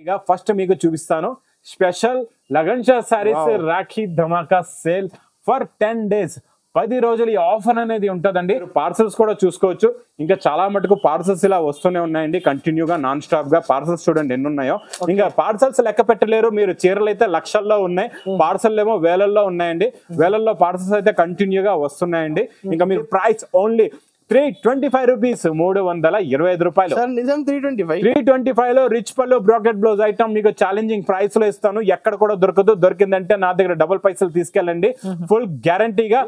ఇక ఫస్ట్ మీకు చూపిస్తాను special lagan Shah saris Rakhi Dhamaka sale for 10 days. 10 రోజులు ఈ ఆఫర్ అనేది ఉంటదండి. పార్సల్స్ కూడా చూసుకోవచ్చు. ఇంకా చాలా మటుకు పార్సల్స్ ఇలా వస్తూనే ఉన్నాయండి కంటిన్యూగా నాన్ స్టాప్ గా. పార్సల్స్ చూడండి ఎన్ని ఉన్నాయో. ఇంకా పార్సల్స్ లెక్క పెట్టలేరు మీరు. చీరలు అయితే లక్షల్లో ఉన్నాయి, పార్సల్ ఏమో వేలల్లో ఉన్నాయండి. వేలల్లో పార్సల్స్ అయితే కంటిన్యూగా వస్తున్నాయండి. ఇంకా మీరు ప్రైస్ ఓన్లీ 325 రూపీస్, 325 రూపాయలు. 325 లో రిచ్ పల్లో బ్రాకెట్ బ్లౌజ్ ఐటమ్ మీకు ఛాలెంజింగ్ ప్రైస్ లో ఇస్తాను. ఎక్కడ కూడా దొరకదు. దొరికిందంటే నా దగ్గర డబుల్ పైసలు తీసుకెళ్ళండి, ఫుల్ గ్యారంటీగా.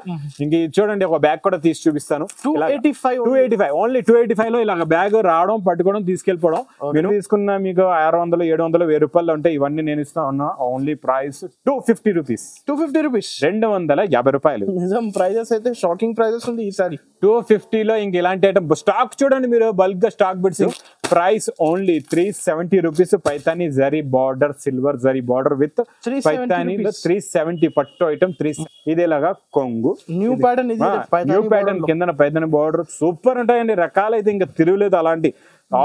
ఇంక చూడండి ఒక బ్యాగ్ కూడా తీసి చూపిస్తాను. 285 ఓన్లీ 285 లో ఇలా బ్యాగ్ రావడం పట్టుకోవడం తీసుకెళ్ళిపోవడం. నేను తీసుకున్న మీకు 600 700 1000 రూపాయలు ఉంటాయి. ఇవన్నీ నేను ఇస్తా ఉన్నా. ఓన్లీ ప్రైస్ 250 రూపీస్, 250 రూపాయలు. నిజం ప్రైజెస్ అయితే షాకింగ్ ప్రైజెస్ ఉంది ఈసారి. 250 లో ఇంక ఇలాంటి ఐటమ్ స్టాక్ చూడండి మీరు, బల్క్ గా stock bits. Price only 370 rupees. Paithani zari border, silver zari border with Paithani 370 పట్టు ఐటమ్. ఇదేలాగా కొంగు న్యూ ప్యాటర్న్ కింద పైతాని బార్డర్ సూపర్ ఉంటాయండి. రకాలైతే ఇంకా తిరుగులేదు. అలాంటి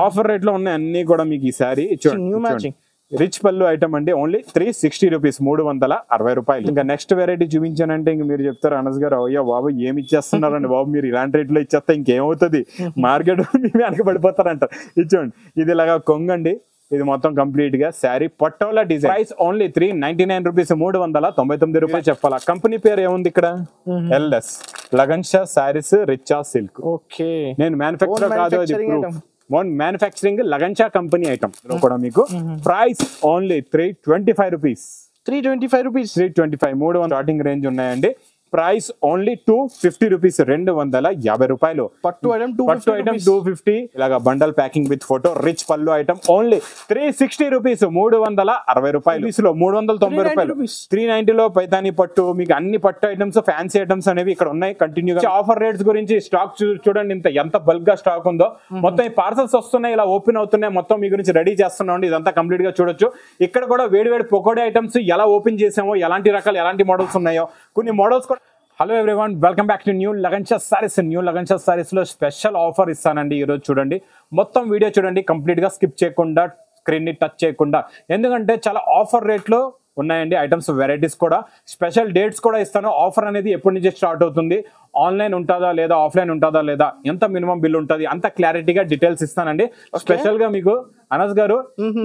ఆఫర్ రేట్ లో ఉన్నాయి అన్ని కూడా మీకు ఈసారి. చూడండి రిచ్ పళ్ళు ఐటమ్ అండి. ఓన్లీ 360 రూపీస్, 360 రూపాయలు. ఇంకా నెక్స్ట్ వెరైటీ చూపించానంటే ఇంక మీరు చెప్తారు అనస్ గారు, అయ్యో బాబు ఏమి ఇచ్చేస్తున్నారండి బాబు మీరు, ఇలాంటి రేట్లో ఇచ్చేస్తే ఇంకేమవుతుంది మార్కెట్ మీ వెనక పడిపోతారంటారు. ఇచ్చోండి ఇది ఇలాగా కొంగండి. ఇది మొత్తం కంప్లీట్ గా sari patola design. Price only 399 rupees, 399 రూపాయలు చెప్పాలా. కంపెనీ పేరు ఏముంది ఇక్కడ? LS Lagan Shah sarees Richa silk. Okay, నేను మ్యానుఫ్యాక్చరర్ కాదు, అది manufacturing Lagan Shah company item కూడా మీకు. Price only 325 rupees, 325 starting range ఉన్నాయండి. ప్రైస్ ఓన్లీ 250 రూపీస్, 250 రూపాయలు. పట్టు ఐటమ్ 250. ఇలాగా bundle packing with photo. Rich పళ్ళు ఐటమ్ ఓన్లీ 360 రూపీస్, 360 రూపాయలు. 390 రూపాయలు. 390 లో పైతాని పట్టు మీకు అన్ని పట్టు ఐటమ్స్, ఫ్యాన్సీ ఐటమ్స్ అనేవి ఇక్కడ ఉన్నాయి కంటిన్యూగా. ఆఫర్ రేట్స్ గురించి స్టాక్ చూడండి ఎంత బల్క్ గా స్టాక్ ఉందో. మొత్తం ఈ పార్సల్స్ వస్తున్నాయి, ఇలా ఓపెన్ అవుతున్నాయి. మొత్తం మీ గురించి రెడీ చేస్తున్నాం. ఇదంతా కంప్లీట్ గా చూడొచ్చు. ఇక్కడ కూడా వేడి పకోడీ ఐటమ్స్ ఎలా ఓపెన్ చేసామో, ఎలాంటి రకాలు ఎలాంటి మోడల్స్ ఉన్నాయో, కొన్ని models. Hello everyone, welcome back to new lagan Shah saris. New lagan Shah saris లో స్పెషల్ ఆఫర్ ఇస్తానండి ఈరోజు. చూడండి మొత్తం వీడియో చూడండి కంప్లీట్ గా, స్కిప్ చేయకుండా, స్క్రీన్ ని టచ్ చేయకుండా. ఎందుకంటే చాలా ఆఫర్ రేట్ లో ఉన్నాయండి ఐటమ్స్, వెరైటీస్ కూడా. స్పెషల్ డేట్స్ కూడా ఇస్తాను. ఆఫర్ అనేది ఎప్పటి నుంచి స్టార్ట్ అవుతుంది, ఆన్లైన్ ఉంటుందా లేదా, ఆఫ్లైన్ ఉంటుందా లేదా, ఎంత మినిమం బిల్ ఉంటుంది, అంత క్లారిటీగా డీటెయిల్స్ ఇస్తానండి. స్పెషల్ గా మీకు అనస్ గారు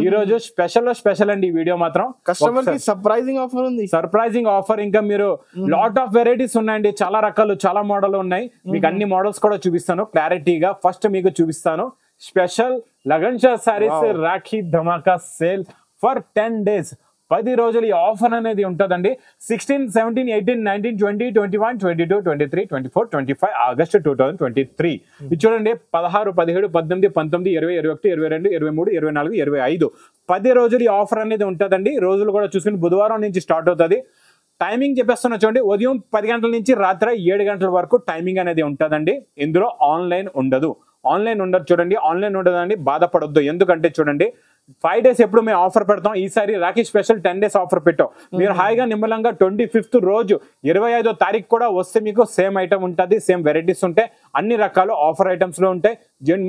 ఈ రోజు స్పెషల్ అండి ఈ వీడియో మాత్రం. కస్టమర్ కి సర్ప్రైజింగ్ ఆఫర్ ఉంది. Surprising offer. ఇంకా మీరు లాట్ ఆఫ్ వెరైటీస్ ఉన్నాయండి, చాలా రకాలు, చాలా మోడల్ ఉన్నాయి. మీకు అన్ని మోడల్స్ కూడా చూపిస్తాను క్లారిటీగా. ఫస్ట్ మీకు చూపిస్తాను special lagan Shah saris Rakhi Dhamaka sale for 10 days. 10 రోజులు ఈ ఆఫర్ అనేది ఉంటుందండి. 16, 17, 18, 19, 20, 21, 22, 23, 24, 25 ఆగస్టు 2023. ఇది చూడండి 16, 17, 18, 19, 20, 21, 22, 23, 24, 25 10 రోజులు ఈ ఆఫర్ అనేది ఉంటుందండి. రోజులు కూడా చూసుకుని బుధవారం నుంచి స్టార్ట్ అవుతుంది. టైమింగ్ చెప్పేస్తున్నా చూడండి, ఉదయం 10 గంటల నుంచి రాత్రి 7 గంటల వరకు టైమింగ్ అనేది ఉంటుందండి. ఇందులో ఆన్లైన్ ఉండదు. చూడండి, ఆన్లైన్ ఉండదండి, బాధపడొద్దు. ఎందుకంటే చూడండి 5 days ఎప్పుడు మేము ఆఫర్ పెడతాం. ఈసారి రాఖీ స్పెషల్ 10 days ఆఫర్ పెట్టాం. మీరు హాయిగా నిమ్మలంగా 25th రోజు 25వ తారీఖు కూడా వస్తే మీకు సేమ్ ఐటమ్ ఉంటుంది, సేమ్ వెరైటీస్ ఉంటాయి, అన్ని రకాలు ఆఫర్ ఐటమ్స్ లో ఉంటాయి.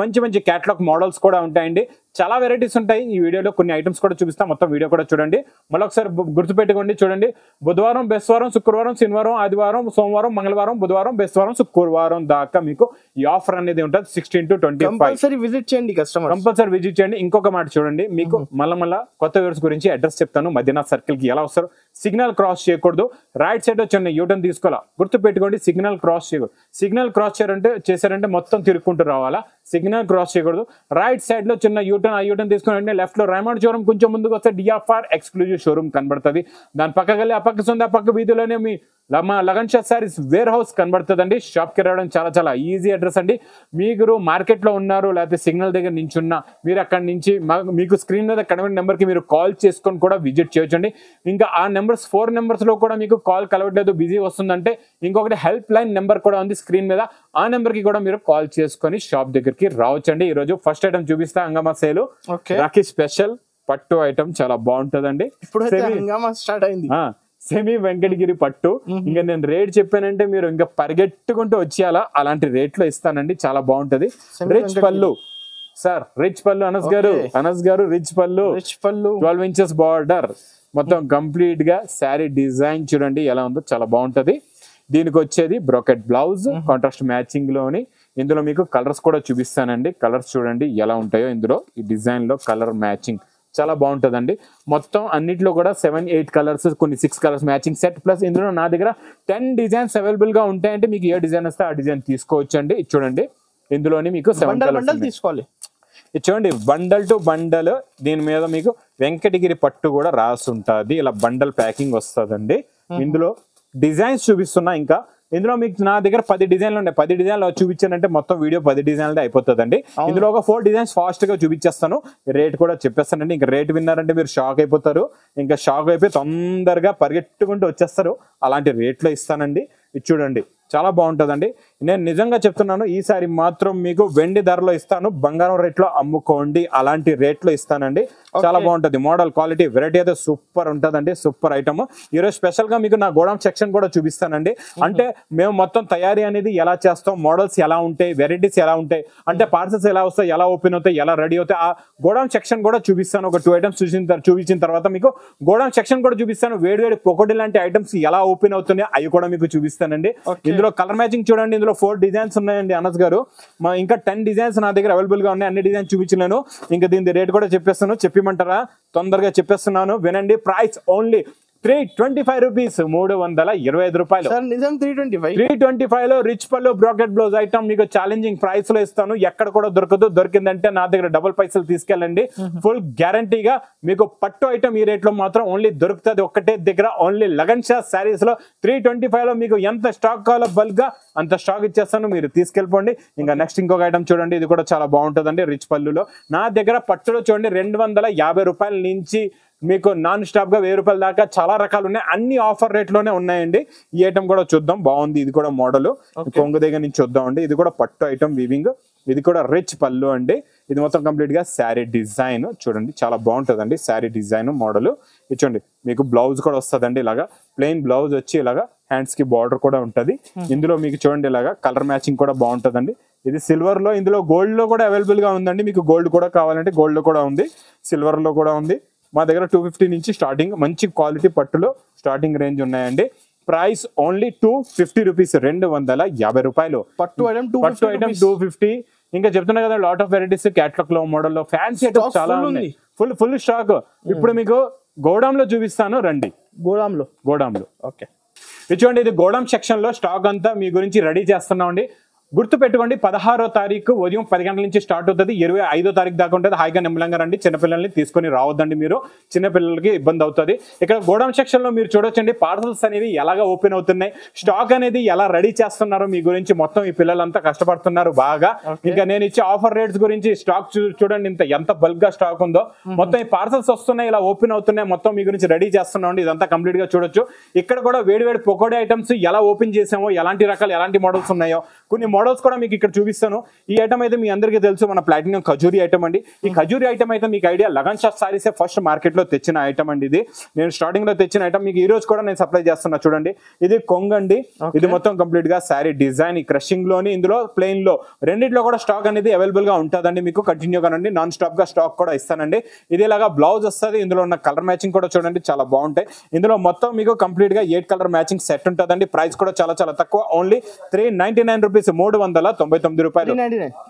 మంచి క్యాటలాగ్ మోడల్స్ కూడా ఉంటాయండి. చాలా వెరైటీస్ ఉంటాయి. ఈ వీడియోలో కొన్ని ఐటమ్స్ కూడా చూపిస్తాం. మొత్తం వీడియో కూడా చూడండి. మళ్ళీ ఒకసారి గుర్తుపెట్టుకోండి. చూడండి బుధవారం, బేస్తవారం, శుక్రవారం, శనివారం, ఆదివారం, సోమవారం, మంగళవారం, బుధవారం, బేస్తవారం, శుక్రవారం దాకా మీకు ఈ ఆఫర్ అనేది ఉంటుంది. 16 to 25 కంపల్సరీ విజిట్ చేయండి కస్టమర్, కంపల్సరీ విజిట్ చేయండి. ఇంకొక మాట చూడండి, మీకు మళ్ళా కొత్త వ్యూవర్స్ గురించి అడ్రస్ చెప్తాను. మధ్యనాథ్ సర్కిల్ కి ఎలా వస్తారు, సిగ్నల్ క్రాస్ చేయకూడదు, రైట్ సైడ్ చిన్న యూటర్న్ తీసుకోవాలా, గుర్తు పెట్టుకోండి. సిగ్నల్ క్రాస్ చేయకూడదు. సిగ్నల్ క్రాస్ చేశారంటే మొత్తం తిరుక్కుంటూ రావాలా. సిగ్నల్ క్రాస్ చేయకూడదు. రైట్ సైడ్ లో చిన్న యూటర్న్, ఆ యూటర్న్ తీసుకుని లెఫ్ట్ లో రైమండ్ షోరూమ్ కొంచెం ముందుకు వస్తే డిఎఫ్ఆర్ ఎక్స్క్లూజివ్ షోరూమ్ కనబడుతుంది. దాని పక్కకెళ్ళి ఆ పక్క సొంత పక్క వీధిలోనే మీ లగన్ షా సారీస్ వేర్ హౌస్ కనబడుతుందండి. షాప్ కి రావడం చాలా ఈజీ అడ్రస్ అండి. మీరు మార్కెట్ లో ఉన్నారు, లేకపోతే సిగ్నల్ దగ్గర నుంచి ఉన్నా, మీరు అక్కడి నుంచి మీకు స్క్రీన్ మీద కనబడిన నెంబర్ కి మీరు కాల్ చేసుకొని కూడా విజిట్ చేయొచ్చండి. ఇంకా ఆ నెంబర్స్ 4 నెంబర్స్ లో కూడా మీకు కాల్ కలవట్లేదు, బిజీ వస్తుందంటే ఇంకొకటి హెల్ప్ లైన్ నెంబర్ కూడా ఉంది స్క్రీన్ మీద. ఆ నెంబర్ కి కూడా మీరు కాల్ చేసుకొని షాప్ దగ్గరికి రావచ్చండి. ఈ రోజు ఫస్ట్ ఐటమ్ చూపిస్తా, హంగామా సేల్ రాఖీ స్పెషల్ పట్టు ఐటమ్ చాలా బాగుంటదండి. ఇప్పుడు హంగామా స్టార్ట్ అయింది. సెమీ వెంకటగిరి పట్టు. ఇంకా నేను రేట్ చెప్పానంటే మీరు ఇంకా పరిగెట్టుకుంటూ వచ్చేయాలా, అలాంటి రేట్ లో ఇస్తానండి. చాలా బాగుంటది. రిచ్ పళ్ళు, సార్ రిచ్ పళ్ళు అనస్ గారు రిచ్ పళ్ళు రిచ్ పళ్ళు 12 ఇంచెస్ బార్డర్ మొత్తం కంప్లీట్ గా శారీ డిజైన్ చూడండి ఎలా ఉందో చాలా బాగుంటది. దీనికి వచ్చేది బ్రోకెట్ బ్లౌజ్ కాంట్రాస్ట్ మ్యాచింగ్ లోని. ఇందులో మీకు కలర్స్ కూడా చూపిస్తానండి. కలర్స్ చూడండి ఎలా ఉంటాయో ఇందులో ఈ డిజైన్ లో కలర్ మ్యాచింగ్ చాలా బాగుంటదండి. మొత్తం అన్నిట్లో కూడా 7-8 కలర్స్, కొన్ని 6 కలర్స్ మ్యాచింగ్ సెట్. ప్లస్ ఇందులో నా దగ్గర 10 డిజైన్స్ అవైలబుల్ గా ఉంటాయంటే మీకు ఏ డిజైన్ వస్తే ఆ డిజైన్ తీసుకోవచ్చు అండి. ఇది చూడండి ఇందులోని మీకు 7 కలర్స్ తీసుకోవాలి. ఇది చూడండి బండల్ టు బండల్. దీని మీద మీకు వెంకటగిరి పట్టు కూడా రాసి ఉంటుంది. ఇలా బండల్ ప్యాకింగ్ వస్తుందండి. ఇందులో డిజైన్స్ చూపిస్తున్నా. ఇంకా ఇందులో మీకు నా దగ్గర 10 డిజైన్లు ఉన్నాయి. 10 డిజైన్లు చూపించానంటే మొత్తం వీడియో 10 డిజైన్లు అయిపోతుందండి. ఇందులో ఒక 4 డిజైన్స్ ఫాస్ట్ గా చూపించేస్తాను. రేట్ కూడా చెప్పేస్తానండి. ఇంకా రేట్ విన్నారంటే మీరు షాక్ అయిపోతారు. ఇంకా షాక్ అయిపోయి తొందరగా పరిగెట్టుకుంటూ వచ్చేస్తారు. అలాంటి రేట్లో ఇస్తానండి. ఇది చూడండి చాలా బాగుంటుందండి. నేను నిజంగా చెప్తున్నాను, ఈసారి మాత్రం మీకు వెండి ధరలో ఇస్తాను, బంగారం రేట్లో అమ్ముకోండి, అలాంటి రేట్లో ఇస్తానండి. చాలా బాగుంటది. మోడల్ క్వాలిటీ వెరైటీ అయితే సూపర్ ఉంటదండి. Super item. ఈరోజు స్పెషల్ గా మీకు నా గోడౌన్ సెక్షన్ కూడా చూపిస్తానండి. అంటే మేము మొత్తం తయారీ అనేది ఎలా చేస్తాం, మోడల్స్ ఎలా ఉంటాయి, వెరైటీస్ ఎలా ఉంటాయి, అంటే పార్సల్స్ ఎలా వస్తాయి, ఎలా ఓపెన్ అవుతాయి, ఎలా రెడీ అవుతాయి, ఆ గోడౌన్ సెక్షన్ కూడా చూపిస్తాను. ఒక 2 ఐటమ్స్ చూపించిన తర్వాత మీకు గోడౌన్ సెక్షన్ కూడా చూపిస్తాను. వేడి పొకోటి లాంటి ఐటమ్స్ ఎలా ఓపెన్ అవుతున్నాయి అవి కూడా మీకు చూపిస్తానండి. ఇందులో కలర్ మ్యాచింగ్ చూడండి. ఇందులో 4 డిజైన్స్ ఉన్నాయండి అనస్ గారు. ఇంకా 10 డిజైన్స్ నా దగ్గర అవైలబుల్ గా ఉన్నాయి. అన్ని డిజైన్స్ చూపించలేను. ఇంకా దీని రేట్ కూడా చెప్పేస్తాను. చెప్పమంటారా? తొందరగా చెప్పేస్తున్నాను వినండి. ప్రైస్ ఓన్లీ 325 రూపీస్, 325 రూపాయలు. 325 లో రిచ్ పళ్ళు బ్రాకెట్ బ్లౌజ్ ఐటమ్ మీకు ఛాలెంజింగ్ ప్రైస్ లో ఇస్తాను. ఎక్కడ కూడా దొరకదు. దొరికిందంటే నా దగ్గర డబుల్ పైసలు తీసుకెళ్ళండి. ఫుల్ గ్యారంటీగా మీకు పట్టు ఐటమ్ ఈ రేట్ లో మాత్రం ఓన్లీ దొరుకుతుంది ఒక్కటే దగ్గర. ఓన్లీ లగన్ షా శారీస్ లో 325 లో మీకు ఎంత స్టాక్ కావాలో బల్క్ గా అంత స్టాక్ ఇచ్చేస్తాను. మీరు తీసుకెళ్ళిపోండి. ఇంకా నెక్స్ట్ ఇంకొక ఐటమ్ చూడండి. ఇది కూడా చాలా బాగుంటుందండి. రిచ్ పళ్ళులో నా దగ్గర పట్టులో చూడండి 250 రూపాయల నుంచి మీకు నాన్ స్టాప్ గా 1000 రూపాయల దాకా చాలా రకాలు ఉన్నాయి. అన్ని ఆఫర్ రేట్ లోనే ఉన్నాయండి. ఈ ఐటమ్ కూడా చూద్దాం. బాగుంది. ఇది కూడా మోడల్ కొంగు దగ్గర నుంచి చూద్దాం అండి. ఇది కూడా పట్టు ఐటమ్ వీవింగ్. ఇది కూడా రిచ్ పళ్ళు అండి. ఇది మొత్తం కంప్లీట్ గా శారీ డిజైన్ చూడండి చాలా బాగుంటుందండి. శారీ డిజైన్ మోడల్ ఇది చూడండి. మీకు బ్లౌజ్ కూడా వస్తుందండి. ఇలాగా ప్లెయిన్ బ్లౌజ్ వచ్చి ఇలాగా హ్యాండ్స్ కి బార్డర్ కూడా ఉంటది. ఇందులో మీకు చూడండి ఇలాగా కలర్ మ్యాచింగ్ కూడా బాగుంటుందండి. ఇది సిల్వర్ లో, ఇందులో గోల్డ్ లో కూడా అవైలబుల్ గా ఉందండి. మీకు గోల్డ్ కూడా కావాలంటే గోల్డ్ లో కూడా ఉంది, సిల్వర్ లో కూడా ఉంది. మా దగ్గర 250 నుంచి స్టార్టింగ్ మంచి క్వాలిటీ పట్టులో స్టార్టింగ్ రేంజ్ ఉన్నాయండి. ప్రైస్ ఓన్లీ 250 రూపీస్, 250 రూపాయలు. పట్టు ఐటమ్ 250. ఇంకా చెప్తున్నా కదా లాట్ ఆఫ్ వెరైటీస్ క్యాటలాగ్ లో మోడల్ లో ఫ్యాన్సీ ఐటమ్స్ చాలా ఉన్నాయి. Full stock. ఇప్పుడు మీకు గోడౌన్ లో చూపిస్తాను రండి. గోడౌన్ లో ఓకే. ఇది చూడండి. ఇది గోడౌన్ సెక్షన్ లో స్టాక్ అంతా మీ గురించి రెడీ చేస్తున్నాం అండి. గుర్తు పెట్టుకోండి 16వ తారీఖు ఉదయం 10 గంటల నుంచి స్టార్ట్ అవుతుంది. 25వ తారీఖు దాకా ఉంటుంది. హాయిగా నిమ్మలంగా రండి. చిన్నపిల్లల్ని తీసుకొని రావద్దండి. మీరు చిన్నపిల్లలకి ఇబ్బంది అవుతుంది. ఇక్కడ గోడౌన్ సెక్షన్ లో మీరు చూడొచ్చండి పార్సల్స్ అనేవి ఎలాగా ఓపెన్ అవుతున్నాయి, స్టాక్ అనేది ఎలా రెడీ చేస్తున్నారో మీ గురించి మొత్తం ఈ పిల్లలంతా కష్టపడుతున్నారు బాగా. ఇంకా నేను ఇచ్చే ఆఫర్ రేట్స్ గురించి స్టాక్ చూడండి ఎంత బల్క్ గా స్టాక్ ఉందో. మొత్తం ఈ పార్సల్స్ వస్తున్నాయి, ఇలా ఓపెన్ అవుతున్నాయి, మొత్తం మీ గురించి రెడీ చేస్తున్నాం అండి. ఇదంతా కంప్లీట్ గా చూడొచ్చు. ఇక్కడ కూడా వేడి పకోడీ ఐటమ్స్ ఎలా ఓపెన్ చేసామో, ఎలాంటి రకాలు ఎలాంటి మోడల్స్ ఉన్నాయో కొన్ని మోడల్స్ కూడా మీకు ఇక్కడ చూపిస్తాను. ఈ ఐటమ్ అయితే మీ అందరికీ తెలుసు, మన ప్లాటినం ఖజూరి ఐటమ్ అండి. ఈ ఖజూరి ఐటమ్ అయితే మీకు ఐడియా లగన్ షాప్ సారీసే ఫస్ట్ మార్కెట్ లో తెచ్చిన ఐటమ్ అండి. ఇది నేను స్టార్టింగ్ లో తెచ్చిన ఐటమ్. మీకు ఈ రోజు కూడా నేను సప్లై చేస్తున్నా చూడండి. ఇది కొంగండి. ఇది మొత్తం కంప్లీట్ గా శారీ డిజైన్ ఈ క్రషింగ్ లోని, ఇందులో ప్లెయిన్ లో రెండిట్లో కూడా స్టాక్ అనేది అవైలబుల్ గా ఉంటుందండి. మీకు కంటిన్యూగా నండి నాన్ స్టాప్ గా స్టాక్ కూడా ఇస్తానండి. ఇది ఇలాగా బ్లౌజ్ వస్తుంది. ఇందులో ఉన్న కలర్ మ్యాచింగ్ కూడా చూడండి చాలా బాగుంటాయి. ఇందులో మొత్తం మీకు కంప్లీట్ గా 8 కలర్ మ్యాచింగ్ సెట్ ఉంటుందండి. ప్రైస్ కూడా చాలా తక్కువ. ఓన్లీ 399 రూపీస్, 399 రూపాయలు.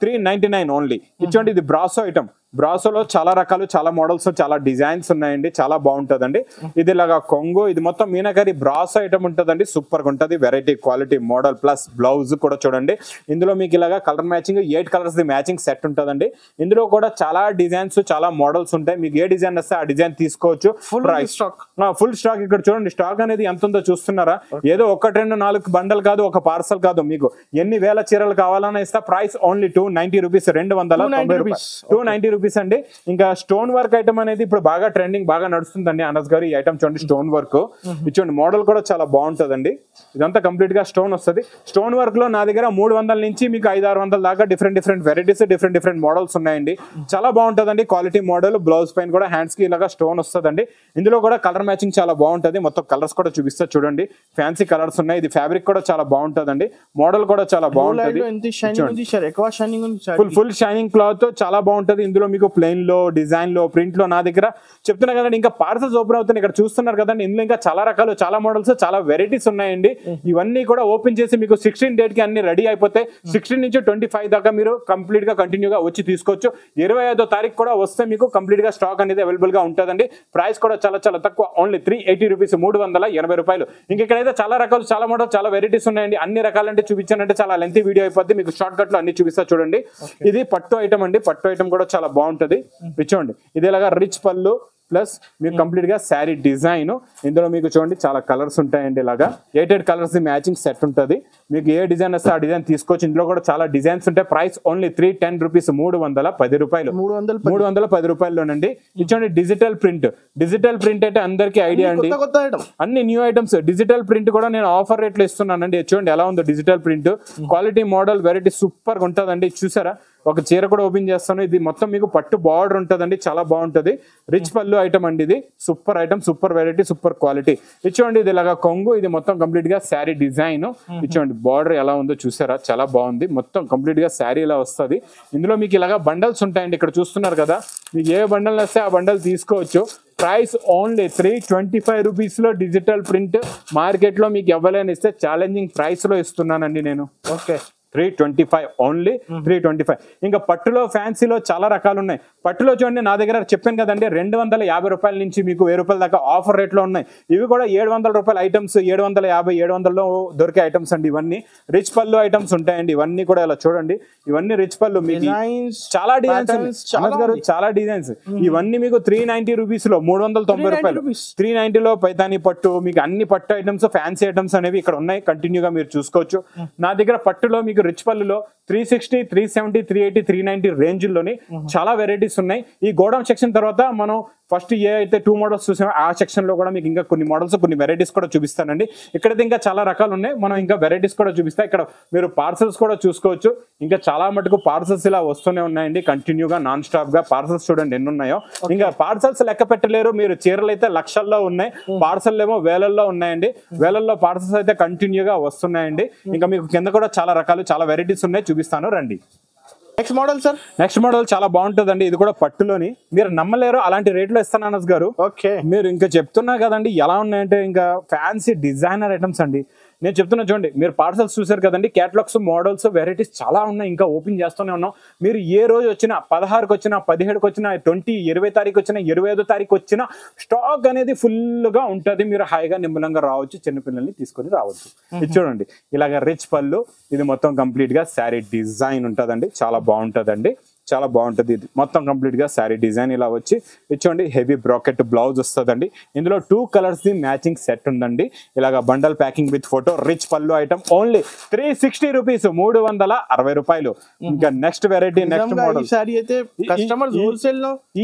399 ఓన్లీ. ఇచ్చోండి. ఇది బ్రాసో ఐటమ్. బ్రాసోలో చాలా రకాలు, చాలా మోడల్స్, చాలా డిజైన్స్ ఉన్నాయండి. చాలా బాగుంటదండి. ఇది ఇలాగా కొంగు. ఇది మొత్తం మీనాకరి బ్రాసో ఐటమ్ ఉంటదండి. సూపర్ గా ఉంటది. Variety quality model plus blouse కూడా చూడండి. ఇందులో మీకు ఇలాగా colour matching 8 colours matching set ఉంటదండి. ఇందులో కూడా చాలా డిజైన్స్, చాలా మోడల్స్ ఉంటాయి. మీకు ఏ డిజైన్ వస్తే ఆ డిజైన్ తీసుకోవచ్చు. ఫుల్ స్టాక్ ఇక్కడ చూడండి. స్టాక్ అనేది ఎంత ఉందో చూస్తున్నారా? ఏదో 1, 2, 4 బండల్ కాదు, ఒక పార్సల్ కాదు. మీకు ఎన్ని వేల చీరలు కావాలన్నా ఇస్తా. ప్రైస్ ఓన్లీ 290 రూపీస్, 290 రూపాయలు. 290 రూపీస్ రూపీస్ అండి. ఇంకా స్టోన్ వర్క్ ఐటమ్ అనేది ఇప్పుడు బాగా ట్రెండింగ్, బాగా నడుస్తుందండి అనస్ గారు. ఈ ఐటమ్ చూడండి, స్టోన్ వర్క్ ఇచ్చోండి, మోడల్ కూడా చాలా బాగుంటుందండి. ఇదంతా కంప్లీట్ గా స్టోన్ వస్తుంది. స్టోన్ వర్క్ లో నా దగ్గర 300 నుంచి మీకు 500-600 దాకా డిఫరెంట్ వెరైటీస్, డిఫరెంట్ మోడల్స్ ఉన్నాయండి. చాలా బాగుంటుందండి క్వాలిటీ మోడల్. బ్లౌజ్ పైన కూడా హ్యాండ్స్ కి ఇలాగా స్టోన్ వస్తుందండి. ఇందులో కూడా కలర్ మ్యాచింగ్ చాలా బాగుంటుంది. మొత్తం కలర్స్ కూడా చూపిస్తా చూడండి, ఫ్యాన్సీ కలర్స్ ఉన్నాయి. ఇది ఫ్యాబ్రిక్ కూడా చాలా బాగుంటుందండి, మోడల్ కూడా చాలా బాగుంటుంది. ఫుల్ షైనింగ్ క్లాత్ చాలా బాగుంటది. ఇందులో మీకు ప్లెయిన్ లో, డిజైన్ లో, ప్రింట్ లో నా దగ్గర చెప్తున్నా కదండి. ఇంకా పార్సల్స్ ఓపెన్ అవుతున్నాయి, ఇక్కడ చూస్తున్నారు కదండి. ఇందులో ఇంకా చాలా రకాలు, చాలా మోడల్స్, చాలా వెరైటీస్ ఉన్నాయండి. ఇవన్నీ కూడా ఓపెన్ చేసి మీకు 16 డేట్ కి అన్ని రెడీ అయిపోతే 16 నుంచి 25 దాకా మీరు కంప్లీట్ గా కంటిన్యూగా వచ్చి తీసుకోవచ్చు. 25వ తారీఖు కూడా వస్తే మీకు కంప్లీట్ గా స్టాక్ అనేది అవైలబుల్ గా ఉంటుందండి. ప్రైస్ కూడా చాలా చాలా తక్కువ, ఓన్లీ 380 రూపీస్, 380 రూపాయలు. ఇంకెక్కడైతే చాలా రకాలు, చాలా మోడల్, చాలా వెరైటీస్ ఉన్నాయండి. అన్ని రకాలంటే చూపించానంటే చాలా లెంతీ వీడియో అయిపోద్ది. మీకు షార్ట్ కట్ లో అన్ని చూపిస్తా చూడండి. ఇది పట్టు ఐటమ్ అండి. పట్టు ఐటమ్ కూడా చాలా బాగుంటది. చూడండి, ఇది ఇలాగా రిచ్ పళ్ళు ప్లస్ మీకు కంప్లీట్ గా శారీ డిజైన్. ఇందులో మీకు చూడండి చాలా కలర్స్ ఉంటాయండి. ఇలాగా 8 కలర్స్ మ్యాచింగ్ సెట్ ఉంటుంది. మీకు ఏ డిజైన్ వస్తే ఆ డిజైన్ తీసుకోవచ్చు. ఇందులో కూడా చాలా డిజైన్స్ ఉంటాయి. ప్రైస్ ఓన్లీ 310 రూపీస్, 310 రూపాయలు, 310 రూపాయల్లోనండి. ఇచ్చోండి డిజిటల్ ప్రింట్. డిజిటల్ ప్రింట్ అంటే అందరికి ఐడియా అండి, అన్ని న్యూ ఐటమ్స్. డిజిటల్ ప్రింట్ కూడా నేను ఆఫర్ రేట్ లో ఇస్తున్నానండి. చూడండి ఎలా ఉందో digital print. Quality, model, variety super గా ఉంటుందండి. చూసారా, ఒక చీర కూడా ఓపెన్ చేస్తాను. ఇది మొత్తం మీకు పట్టు బార్డర్ ఉంటుందండి, చాలా బాగుంటది. రిచ్ పళ్ళు ఐటమ్ అండి. ఇది super item, super variety, super quality. ఇచ్చోండి ఇది ఇలాగా కొంగు. ఇది మొత్తం కంప్లీట్ గా శారీ డిజైన్. ఇచ్చోండి బార్డర్ ఎలా ఉందో చూసారా, చాలా బాగుంది. మొత్తం కంప్లీట్ గా శారీ ఇలా వస్తుంది. ఇందులో మీకు ఇలాగా బండల్స్ ఉంటాయండి. ఇక్కడ చూస్తున్నారు కదా, మీకు ఏ బండల్ వస్తే ఆ బండల్ తీసుకోవచ్చు. ప్రైస్ ఓన్లీ 325 రూపీస్ లో డిజిటల్ ప్రింట్. మార్కెట్ లో మీకు ఎవరైనా ఇస్తే ఛాలెంజింగ్ ప్రైస్ లో ఇస్తున్నానండి నేను. Okay, 325, only 325. ఇంకా పట్టులో, ఫ్యాన్సీలో చాలా రకాలు ఉన్నాయి. పట్టులో చూడండి, నా దగ్గర చెప్పాను కదండి, 250 రూపాయల నుంచి మీకు 1000 రూపాయల దాకా ఆఫర్ రేట్ లో ఉన్నాయి. ఇవి కూడా 700 రూపాయల ఐటమ్స్, 750, 700లో దొరికే ఐటమ్స్ అండి. ఇవన్నీ రిచ్ పళ్ళు ఐటమ్స్ ఉంటాయండి. ఇవన్నీ కూడా ఇలా చూడండి, ఇవన్నీ రిచ్ పళ్ళు. మీకు చాలా డిజైన్స్, చాలా డిజైన్స్. ఇవన్నీ మీకు 390 రూపీస్ లో, 390 రూపాయలు, 390లో పైతాని పట్టు. మీకు అన్ని పట్టు ఐటమ్స్, ఫ్యాన్సీ ఐటమ్స్ అనేవి ఇక్కడ ఉన్నాయి. కంటిన్యూగా మీరు చూసుకోవచ్చు. నా దగ్గర పట్టులో మీకు రిచ్ పళ్ళులో 360, 370, 380, 390 రేంజ్ లోని చాలా వెరైటీస్ ఉన్నాయి. ఈ గోడౌన్ సెక్షన్ తర్వాత మనం ఫస్ట్ ఏ అయితే 2 మోడల్స్ చూసామో ఆ సెక్షన్ లో కూడా మీకు ఇంకా కొన్ని మోడల్స్, కొన్ని వెరైటీస్ కూడా చూపిస్తానండి. ఇక్కడైతే ఇంకా చాలా రకాలు ఉన్నాయి. మనం ఇంకా వెరైటీస్ కూడా చూపిస్తా. ఇక్కడ మీరు పార్సల్స్ కూడా చూసుకోవచ్చు. ఇంకా చాలా మటుకు పార్సల్స్ ఇలా వస్తూనే ఉన్నాయండి కంటిన్యూగా, నాన్ స్టాప్ గా. పార్సల్స్ చూడండి ఎన్ని ఉన్నాయో. ఇంకా పార్సల్స్ లెక్క పెట్టలేరు మీరు. చీరలు అయితే లక్షల్లో ఉన్నాయి, పార్సల్ ఏమో వేలల్లో ఉన్నాయండి. వేలల్లో పార్సల్స్ అయితే కంటిన్యూగా వస్తున్నాయండి. ఇంకా మీకు కింద కూడా చాలా రకాలు, చాలా వెరైటీస్ ఉన్నాయి, చూపిస్తాను రండి. Next model sir, next model చాలా బాగుంటుందండి. ఇది కూడా పట్టులోని. మీరు నమ్మలేరు, అలాంటి రేట్లో ఇస్తాను అనస్ గారు. ఓకే, మీరు ఇంకా చెప్తున్నా కదండి ఎలా ఉన్నాయంటే ఇంకా ఫ్యాన్సీ డిజైనర్ ఐటమ్స్ అండి. నేను చెప్తున్నా చూడండి, మీరు పార్సల్స్ చూసారు కదండి, క్యాటలాగ్స్, మోడల్స్, వెరైటీస్ చాలా ఉన్నాయి. ఇంకా ఓపెన్ చేస్తూనే ఉన్నాం. మీరు ఏ రోజు వచ్చినా, 16కి వచ్చినా, 17కి వచ్చినా, 20 తారీఖు వచ్చినా, 25వ తారీఖు వచ్చినా స్టాక్ అనేది ఫుల్ గా ఉంటుంది. మీరు హాయిగా నిమ్మలంగా రావచ్చు, చిన్నపిల్లల్ని తీసుకొని రావచ్చు. ఇది చూడండి, ఇలాగ రిచ్ పళ్ళు. ఇది మొత్తం కంప్లీట్ గా శారీ డిజైన్ ఉంటుందండి, చాలా బాగుంటుందండి, చాలా బాగుంటుంది. ఇది మొత్తం కంప్లీట్ గా శారీ డిజైన్ ఇలా వచ్చి ఇచ్చోండి. హెవీ బ్రాకెట్ బ్లౌజ్ వస్తుందండి. ఇందులో 2 కలర్స్ ది మ్యాచింగ్ సెట్ ఉందండి. ఇలాగా bundle packing with photo. Rich పళ్ళు ఐటమ్ ఓన్లీ 360 రూపీస్, 360 రూపాయలు. ఇంకా నెక్స్ట్ వెరైటీ, నెక్స్ట్ మోడల్.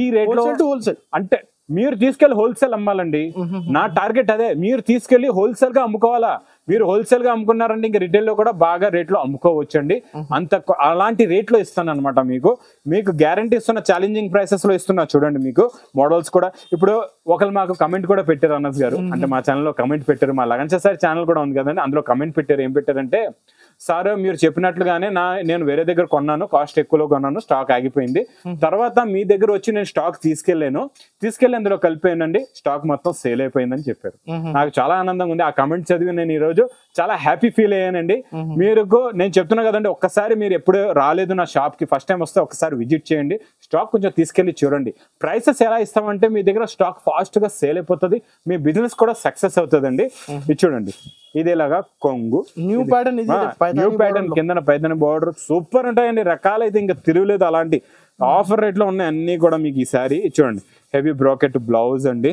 ఈ రేట్ లో హోల్సేల్ అంటే మీరు తీసుకెళ్లి హోల్సేల్ అమ్మాలండి. నా టార్గెట్ అదే. మీరు తీసుకెళ్లి హోల్సేల్ గా అమ్ముకోవాలా. మీరు హోల్సేల్ గా అమ్ముకున్నారంటే ఇంకా రిటైల్ లో కూడా బాగా రేట్లో అమ్ముకోవచ్చు అండి. అంత అలాంటి రేట్లో ఇస్తాను అనమాట. మీకు గ్యారంటీ ఇస్తున్న, ఛాలెంజింగ్ ప్రైసెస్ లో ఇస్తున్నా. చూడండి, మీకు మోడల్స్ కూడా. ఇప్పుడు ఒకరు మాకు కమెంట్ కూడా పెట్టారు అనస్ గారు, అంటే మా ఛానల్లో కమెంట్ పెట్టారు. మా లగన్ సార్ ఛానల్ కూడా ఉంది కదండి, అందులో కమెంట్ పెట్టారు. ఏం పెట్టారంటే, సార్ మీరు చెప్పినట్లుగానే నేను వేరే దగ్గర కొన్నాను, కాస్ట్ ఎక్కువలో కొన్నాను, స్టాక్ ఆగిపోయింది. తర్వాత మీ దగ్గర వచ్చి నేను స్టాక్ తీసుకెళ్లి అందులో కలిపానండి, స్టాక్ మొత్తం సేల్ అయిపోయిందని చెప్పారు. నాకు చాలా ఆనందంగా ఉంది. ఆ కమెంట్ చదివి నేను ఈ రోజు చాలా హ్యాపీ ఫీల్ అయ్యానండి. నేను చెప్తున్నా కదండి, ఒక్కసారి మీరు ఎప్పుడు రాలేదు నా షాప్ కి, ఫస్ట్ టైం వస్తే ఒకసారి విజిట్ చేయండి. స్టాక్ కొంచెం తీసుకెళ్లి చూడండి. ప్రైసెస్ ఎలా ఇస్తామంటే మీ దగ్గర స్టాక్ ఫాస్ట్ గా సేల్ అయిపోతుంది, మీ బిజినెస్ కూడా సక్సెస్ అవుతుందండి. ఇది చూడండి, ఇదేలాగా కొంగు, న్యూ ప్యాటర్న్ కింద పైదని బార్డర్ సూపర్ ఉంటాయండి. రకాలైతే ఇంకా తిరుగులేదు. అలాంటి ఆఫర్ రేట్ లో ఉన్నాయి అన్ని కూడా మీకు. ఈసారి చూడండి, హెవీ బ్రాకెట్ బ్లౌజ్ అండి.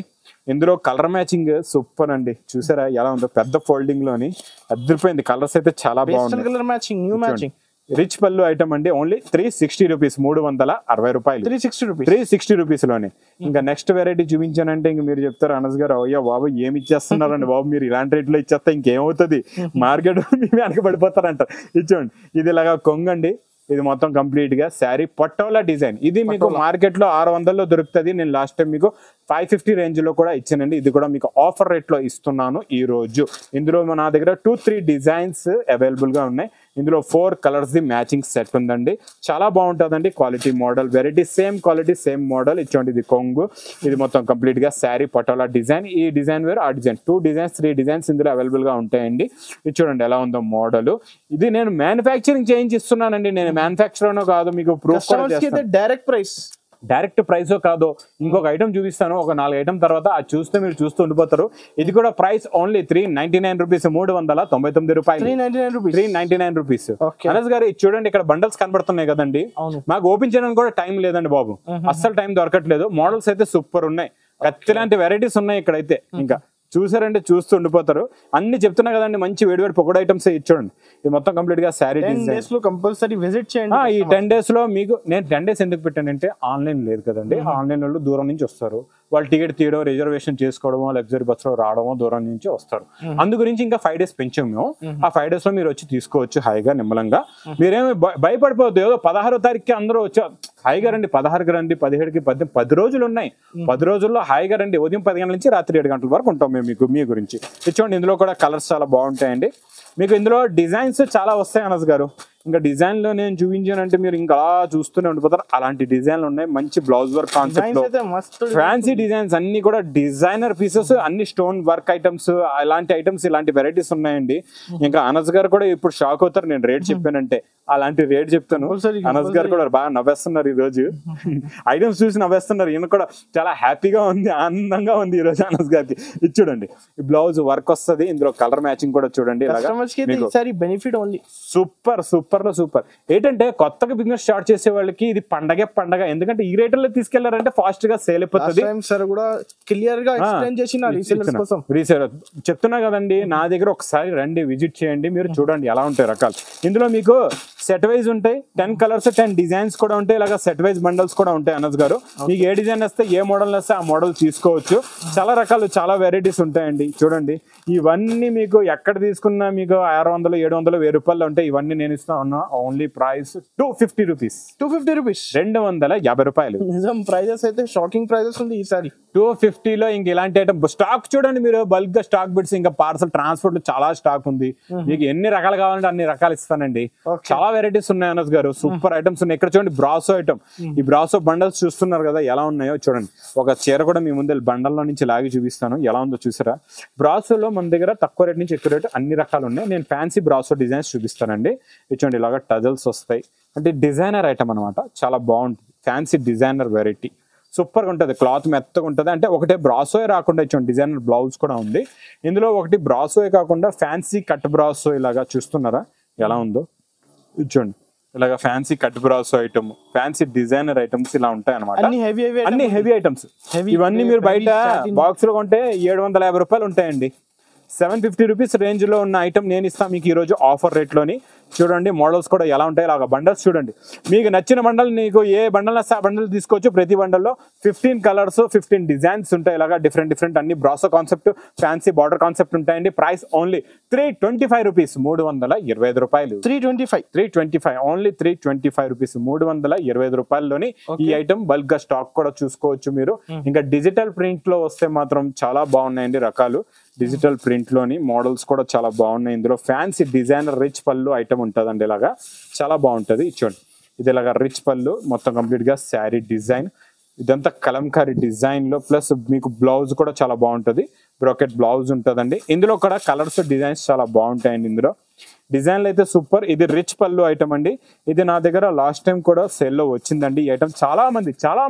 ఇందులో కలర్ మ్యాచింగ్ సూపర్ అండి. చూసారా ఎలా ఉందో, పెద్ద ఫోల్డింగ్ లోని అదిరిపోయింది. కలర్స్ అయితే చాలా బాగుంది. రిచ్ పళ్ళు ఐటమ్ అండి, ఓన్లీ 360 రూపీస్, 360 రూపాయలు, 360 రూపీస్. 360 రూపీస్ లోనే. ఇంకా నెక్స్ట్ వెరైటీ చూపించానంటే ఇంక మీరు చెప్తారు అనస్ గారు, అయ్యో బాబు ఏమి ఇచ్చేస్తున్నారండి బాబు, మీరు ఇలాంటి రేట్లో ఇచ్చేస్తే ఇంకేమవుతుంది, మార్కెట్ మీ వెనక పడిపోతారంటారు. ఇచ్చోండి, ఇది ఇలాగా కొంగండి, ఇది మొత్తం కంప్లీట్ గా శారీ పటోలా డిజైన్. ఇది మీకు మార్కెట్ లో 600లో దొరుకుతుంది. నేను లాస్ట్ టైం మీకు 550 రేంజ్ లో కూడా ఇచ్చానండి. ఇది కూడా మీకు ఆఫర్ రేట్ లో ఇస్తున్నాను ఈ రోజు. ఇందులో నా దగ్గర 2-3 డిజైన్స్ అవైలబుల్ గా ఉన్నాయి. ఇందులో 4 కలర్స్ ది మ్యాచింగ్ సెట్ ఉందండి. చాలా బాగుంటుందండి. Quality model variety, same quality same model. ఇచ్చోండి, ఇది కొంగు, ఇది మొత్తం కంప్లీట్ గా శారీ పటోలా డిజైన్. ఈ డిజైన్ వేరు, ఆ డిజైన్ 2 డిజైన్స్ 3 డిజైన్స్ ఇందులో అవైలబుల్ గా ఉంటాయండి. ఇది చూడండి ఎలా ఉందో మోడల్. ఇది నేను మ్యానుఫ్యాక్చరింగ్ చేయించి ఇస్తున్నానండి. నేను మ్యానుఫ్యాక్చర్ కాదు, మీకు proof direct price, direct price కాదు. ఇంకొక ఐటమ్ చూపిస్తాను, ఒక 4 ఐటమ్ తర్వాత అది చూస్తే మీరు చూస్తూ ఉండిపోతారు. ఇది కూడా ప్రైస్ ఓన్లీ 399 రూపీస్, 399 రూపాయలు, 399 రూపీస్. అనస్ గారు ఇది చూడండి, ఇక్కడ బండల్స్ కనబడుతున్నాయి కదండి, మాకు ఓపెన్ చేయడానికి కూడా టైం లేదండి బాబు, అస్సలు టైం దొరకట్లేదు. మోడల్స్ అయితే సూపర్ ఉన్నాయి, కత్తి లాంటి వెరైటీస్ ఉన్నాయి ఇక్కడైతే. ఇంకా చూసారంటే చూస్తూ ఉండిపోతారు. అన్ని చెప్తున్నా కదండి, మంచి వేడివేడి పొగడ ఐటమ్స్ చూడండి. ఇది మొత్తం కంప్లీట్ గా శారీ డిజైన్. కంపల్సరీ విజిట్ చేయండి. ఈ 10 days లో మీకు నేను 10 days ఎందుకు పెట్టానంటే ఆన్లైన్ లేదు కదండి. ఆన్లైన్ వాళ్ళు దూరం నుంచి వస్తారు, వాళ్ళు టికెట్ తీయడం, రిజర్వేషన్ చేసుకోవడమో, లగ్జరీ బస్ లో రావడమో, దూరం నుంచి వస్తారు. అందు గురించి ఇంకా 5 days పెంచాము మేము. ఆ 5 days లో మీరు వచ్చి తీసుకోవచ్చు హాయిగా నిమ్మలంగా. మీరేమి భయపడిపోవద్దు, ఏదో 16వ తారీఖుకి అందరూ వచ్చారు, హాయిగా రండి, 16కి రండి, 17కి 10 రోజులు ఉన్నాయి. 10 రోజుల్లో హాయిగా రండి. ఉదయం 10 గంటల నుంచి రాత్రి 7 గంటల వరకు ఉంటాం మేము మీకు మీ గురించి. చూడండి, ఇందులో కూడా కలర్స్ చాలా బాగుంటాయండి. మీకు ఇందులో డిజైన్స్ చాలా వస్తాయి అనస్ గారు. ఇంకా డిజైన్ లో నేను చూపించానంటే మీరు ఇంకా అలా చూస్తూనే ఉండిపోతారు. అలాంటి డిజైన్లు ఉన్నాయి, మంచి బ్లౌజ్ వర్క్ కాన్సెప్ట్ లో ఫ్యాన్సీ డిజైన్స్ అన్ని కూడా డిజైనర్ పీసెస్, అన్ని స్టోన్ వర్క్ ఐటమ్స్, అలాంటి ఐటమ్స్, ఇలాంటి వెరైటీస్ ఉన్నాయండి. ఇంకా అనస్ గారు కూడా ఇప్పుడు షాక్ అవుతారు నేను రేట్ చెప్పానంటే. అలాంటి రేట్ చెప్తాను. అనస్ గారు కూడా బాగా నవ్వేస్తున్నారు ఈ రోజు, ఐటమ్స్ చూసి నవ్వేస్తున్నారు. ఈయన కూడా చాలా హ్యాపీగా ఉంది, ఆనందంగా ఉంది ఈ రోజు అనస్ గారికి. ఇది చూడండి, ఈ బ్లౌజ్ వర్క్ వస్తుంది, ఇందులో కలర్ మ్యాచింగ్ కూడా చూడండి. బెనిఫిట్ ఓన్లీ సూపర్ సూపర్ లో సూపర్. ఏంటంటే కొత్తగా బిజినెస్ స్టార్ట్ చేసే వాళ్ళకి ఇది పండగే పండగ. ఎందుకంటే ఈ రేట్లలో తీసుకెళ్లారంటే ఫాస్ట్ గా సేల్ అయిపోతుంది. రీసేల్ చెప్తున్నా కదండి, నా దగ్గర ఒకసారి రండి, విజిట్ చేయండి, మీరు చూడండి ఎలా ఉంటాయి రకాలు. ఇందులో మీకు సెట్ వైజ్ ఉంటాయి, 10 కలర్స్ 10 డిజైన్స్ కూడా ఉంటాయి. ఇలాగా సెట్ వైజ్ బండల్స్ కూడా ఉంటాయి అనస్ గారు. మీకు ఏ డిజైన్ వస్తే, ఏ మోడల్ వస్తే ఆ మోడల్ తీసుకోవచ్చు. చాలా రకాలు, చాలా వెరైటీస్ ఉంటాయండి. చూడండి, ఇవన్నీ మీకు ఎక్కడ తీసుకున్నా మీకు 600, 700, 1000 రూపాయలు ఉంటాయి. ఇవన్నీ నేను ఇస్తా ఉన్నా ఓన్లీ ప్రైస్ 250 రూపీస్, 250 రూపాయలు. నిజం, ప్రైజెస్ అయితే షాకింగ్ ప్రైజెస్ ఉంది ఈసారి. 250 లో ఇంక ఇలాంటి ఐటమ్ స్టాక్ చూడండి మీరు, బల్క్ గా స్టాక్ బిట్స్, ఇంకా పార్సల్ ట్రాన్స్పోర్ట్ చాలా స్టాక్ ఉంది. మీకు ఎన్ని రకాలు కావాలంటే అన్ని రకాలు ఇస్తానండి. చాలా వెరైటీస్ ఉన్నాయి అనస్ గారు, సూపర్ ఐటమ్స్ ఉన్నాయి. ఇక్కడ చూడండి బ్రాసో ఐటమ్, ఈ బ్రాసో బండల్స్ చూస్తున్నారు కదా ఎలా ఉన్నాయో చూడండి. ఒక చీర కూడా మీ ముందు బండల్లో నుంచి లాగి చూపిస్తాను, ఎలా ఉందో చూసారా. బ్రాసోలో మన దగ్గర తక్కువ రేట్ నుంచి ఎక్కువ రేట్ అన్ని రకాలు ఉన్నాయి. నేను ఫ్యాన్సీ బ్రాసో డిజైన్స్ చూపిస్తానండి. చూడండి, ఇలాగా టజల్స్ వస్తాయి, అంటే డిజైనర్ ఐటమ్ అనమాట. చాలా బాగుంటుంది, ఫ్యాన్సీ డిజైనర్ వెరైటీ, సూపర్ గా ఉంటుంది. క్లాత్ మెత్తగా ఉంటుంది. అంటే ఒకటే బ్రాసోయే రాకుండా ఇచ్చాను, డిజైనర్ బ్లౌజ్ కూడా ఉంది. ఇందులో ఒకటి బ్రాసోయే కాకుండా ఫ్యాన్సీ కట్ బ్రాసో, ఇలాగా చూస్తున్నారా ఎలా ఉందో. ఇచ్చోండి, ఇలాగా fancy cut brasso item, fancy designer items ఇలా ఉంటాయి అనమాట. అన్ని హెవీ ఐటమ్స్. ఇవన్నీ మీరు బయట బాక్స్ లో కొంటే 750 రూపాయలు ఉంటాయండి. 750 రూపీస్ రేంజ్ లో ఉన్న ఐటమ్ నేను ఇస్తాను మీకు ఈ రోజు ఆఫర్ రేట్ లోని. చూడండి మోడల్స్ కూడా ఎలా ఉంటాయి. ఇలాగా బండల్స్ చూడండి, మీకు నచ్చిన బండల్, నీకు ఏ బండల్ వస్తే ఆ బండల్ తీసుకోవచ్చు. ప్రతి బండల్లో 15 కలర్స్ 15 డిజైన్స్ ఉంటాయి. ఇలాగా డిఫరెంట్ అన్ని brasso concept, fancy border concept ఉంటాయండి. ప్రైస్ ఓన్లీ 325 రూపీస్, 325 రూపాయలు. 325 ఓన్లీ 325 రూపీస్, 325 రూపాయల్లోని ఈ ఐటమ్ బల్క్ గా స్టాక్ కూడా చూసుకోవచ్చు మీరు. ఇంకా డిజిటల్ ప్రింట్ లో వస్తే మాత్రం చాలా బాగున్నాయండి రకాలు. డిజిటల్ ప్రింట్ లోని మోడల్స్ కూడా చాలా బాగున్నాయి. ఇందులో ఫ్యాన్సీ డిజైనర్ రిచ్ పళ్ళు ఐటమ్ ఉంటుందండి. ఇలాగా చాలా బాగుంటది. చూడండి, ఇది ఇలాగా రిచ్ పళ్ళు, మొత్తం కంప్లీట్ గా శారీ డిజైన్, ఇదంతా కలంకారీ డిజైన్ లో, ప్లస్ మీకు బ్లౌజ్ కూడా చాలా బాగుంటది, బ్రోకెట్ బ్లౌజ్ ఉంటదండి. ఇందులో కూడా కలర్స్ డిజైన్స్ చాలా బాగుంటాయండి. ఇందులో డిజైన్లు అయితే సూపర్. ఇది రిచ్ పళ్ళు ఐటమ్ అండి. ఇది నా దగ్గర లాస్ట్ టైం కూడా సేల్ లో వచ్చిందండి. ఈ ఐటమ్ చాలా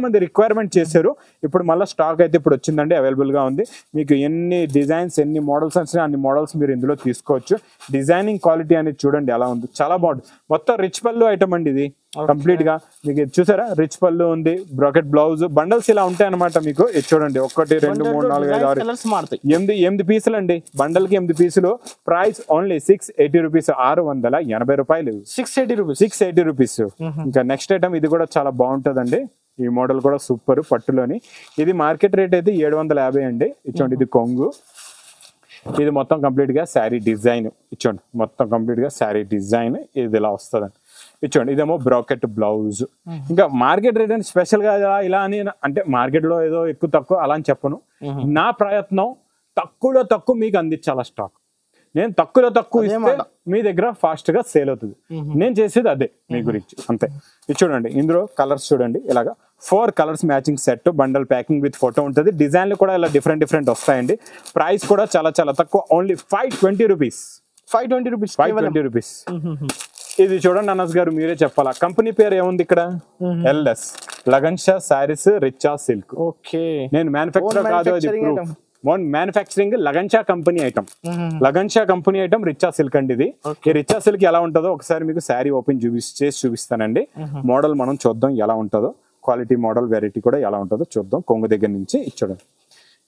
మంది రిక్వైర్మెంట్ చేశారు. ఇప్పుడు మళ్ళీ స్టాక్ అయితే ఇప్పుడు వచ్చిందండి, అవైలబుల్ గా ఉంది. మీకు ఎన్ని డిజైన్స్, ఎన్ని మోడల్స్ వచ్చినా అన్ని మోడల్స్ మీరు ఇందులో తీసుకోవచ్చు. డిజైనింగ్ క్వాలిటీ అనేది చూడండి ఎలా ఉంది, చాలా బాగుంటుంది. మొత్తం రిచ్ పళ్ళు ఐటమ్ అండి ఇది. కంప్లీట్ గా మీకు ఇది చూసారా రిచ్ పళ్ళు ఉంది, బ్రాకెట్ బ్లౌజ్, బండల్స్ ఇలా ఉంటాయి అనమాట మీకు. ఇది చూడండి 1 2 3 4 5 6 కలర్స్ మారుతాయి. 8 పీసులు అండి, బండల్ కి 8 పీసులు. ప్రైస్ ఓన్లీ 680 రూపీస్, 680 రూపాయలు, 680 రూపీస్. 680 రూపీస్. ఇంకా నెక్స్ట్ ఐటమ్ ఇది కూడా చాలా బాగుంటదండి. ఈ మోడల్ కూడా సూపర్ పట్టులోని. ఇది మార్కెట్ రేట్ అయితే 750 అండి. ఇచ్చోండి ఇది కొంగు. ఇది మొత్తం కంప్లీట్ గా శారీ డిజైన్. ఇచ్చోండి మొత్తం కంప్లీట్ గా శారీ డిజైన్ ఇది ఇలా వస్తుందండి. ఇచ్చోండి ఇదేమో బ్రాకెట్ బ్లౌజ్. ఇంకా మార్కెట్ రేట్ అని స్పెషల్ గా ఇలా అని అంటే మార్కెట్ లో ఏదో ఎక్కువ తక్కువ అలా అని చెప్పను. నా ప్రయత్నం తక్కువలో తక్కువ మీకు అందించాల స్టాక్. నేను తక్కువలో తక్కువ ఇస్తే మీ దగ్గర ఫాస్ట్ గా సేల్ అవుతుంది. నేను చేసేది అదే మీ గురించి అంతే. ఇది చూడండి ఇందులో కలర్స్ చూడండి ఇలాగా 4 colours matching set, bundle packing with photo ఉంటుంది. డిజైన్లు కూడా ఇలా డిఫరెంట్ వస్తాయండి. ప్రైస్ కూడా చాలా తక్కువ, ఓన్లీ 520 రూపీస్. 520 రూపీస్. 520 రూపీస్. ఇది చూడండి అనస్ గారు మీరే చెప్పాలా, కంపెనీ పేరు ఏముంది ఇక్కడ? LS lagan Shah sarees Richa silk. Okay, నేను మ్యానుఫ్యాక్చరర్ కాదు, అది proof. Manufacturing Lagan Shah company item. Lagan Shah company item Richa silk అండి ఇది. ఈ రిచా సిల్క్ ఎలా ఉంటుందో ఒకసారి మీకు శారీ ఓపెన్ చేసి చూపిస్తానండి. మోడల్ మనం చూద్దాం ఎలా ఉంటుందో, క్వాలిటీ మోడల్ వెరైటీ కూడా ఎలా ఉంటుందో చూద్దాం. కొంగు దగ్గర నుంచి ఇచ్చడం.